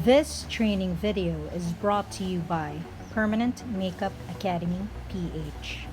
This training video is brought to you by Permanent Makeup Academy PH.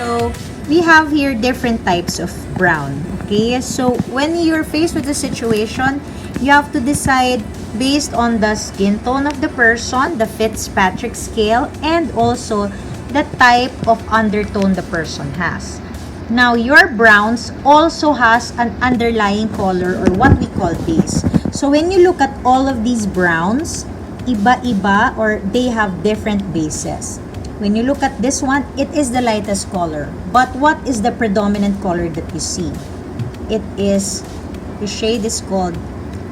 So we have here different types of brown. Okay, so when you're faced with a situation, you have to decide based on the skin tone of the person, the Fitzpatrick scale, and also the type of undertone the person has. Now, your browns also has an underlying color or what we call base. So when you look at all of these browns, iba-iba or they have different bases. When you look at this one, it is the lightest color. But what is the predominant color that you see? It is, the shade is called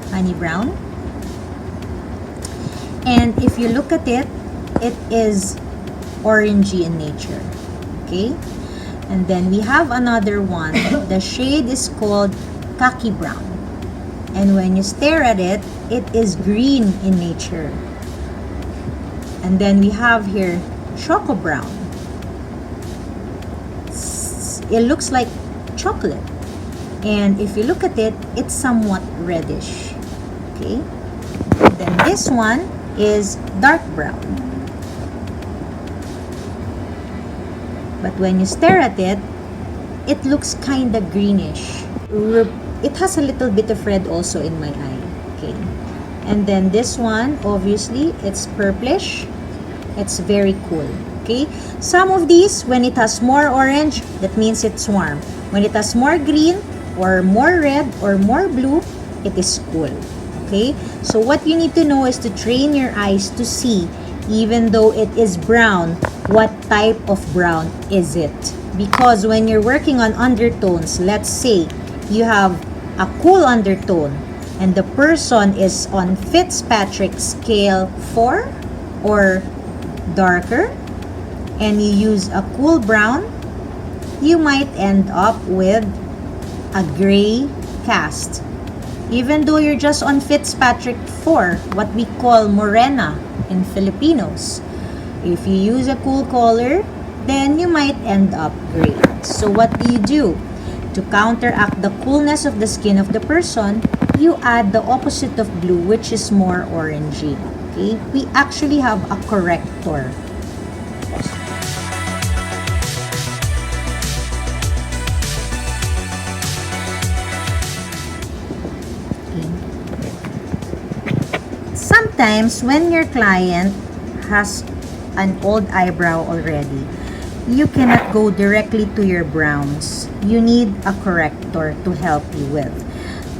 honey brown. And if you look at it, it is orangey in nature. Okay? And then we have another one. The shade is called khaki brown. And when you stare at it, it is green in nature. And then we have here choco brown. It looks like chocolate. And if you look at it, it's somewhat reddish. Okay? Then this one is dark brown. But when you stare at it, it looks kind of greenish. It has a little bit of red also in my eye. Okay. And then this one, obviously, it's purplish. It's very cool. Okay. Some of these, when it has more orange, that means it's warm. When it has more green or more red or more blue, it is cool. Okay. So what you need to know is to train your eyes to see, even though it is brown, what type of brown is it? Because when you're working on undertones, let's say you have a cool undertone and the person is on Fitzpatrick scale 4 or darker, and you use a cool brown, you might end up with a gray cast. Even though you're just on Fitzpatrick 4, what we call morena in Filipinos. If you use a cool color, then you might end up gray. So what do? To counteract the coolness of the skin of the person, you add the opposite of blue, which is more orangey. Okay? We actually have a corrector. Sometimes when your client has an old eyebrow already, you cannot go directly to your browns. You need a corrector to help you with.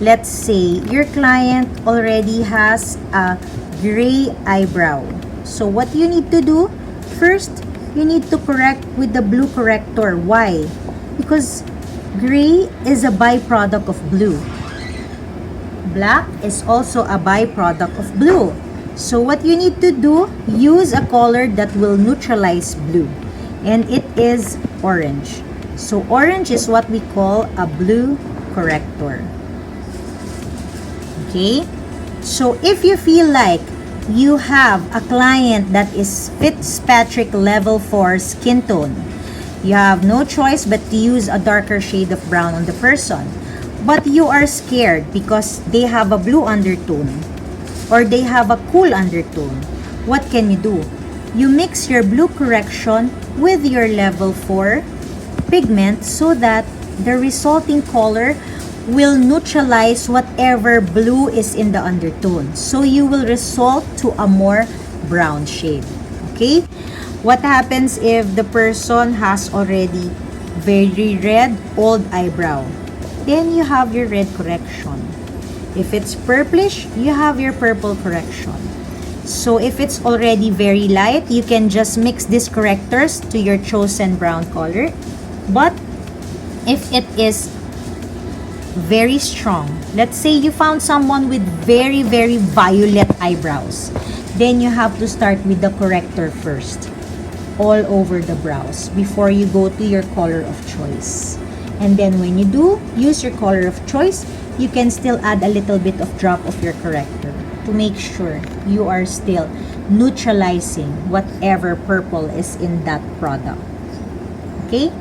Let's say your client already has a gray eyebrow. So what you need to do? First, you need to correct with the blue corrector. Why? Because gray is a byproduct of blue. Black is also a byproduct of blue. So what you need to do, use a color that will neutralize blue. And it is orange. So orange is what we call a blue corrector. Okay? So if you feel like you have a client that is Fitzpatrick level 4 skin tone, you have no choice but to use a darker shade of brown on the person. But you are scared because they have a blue undertone or they have a cool undertone. What can you do? You mix your blue correction with your level 4 pigment so that the resulting color will neutralize whatever blue is in the undertone. So you will result to a more brown shade. Okay? What happens if the person has already very red old eyebrow? Then you have your red correction. If it's purplish, you have your purple correction. So if it's already very light, you can just mix these correctors to your chosen brown color. But if it is very strong, let's say you found someone with very, very violet eyebrows, then you have to start with the corrector first, all over the brows, before you go to your color of choice. And then when you do use your color of choice, you can still add a little bit of drop of your corrector to make sure you are still neutralizing whatever purple is in that product. Okay?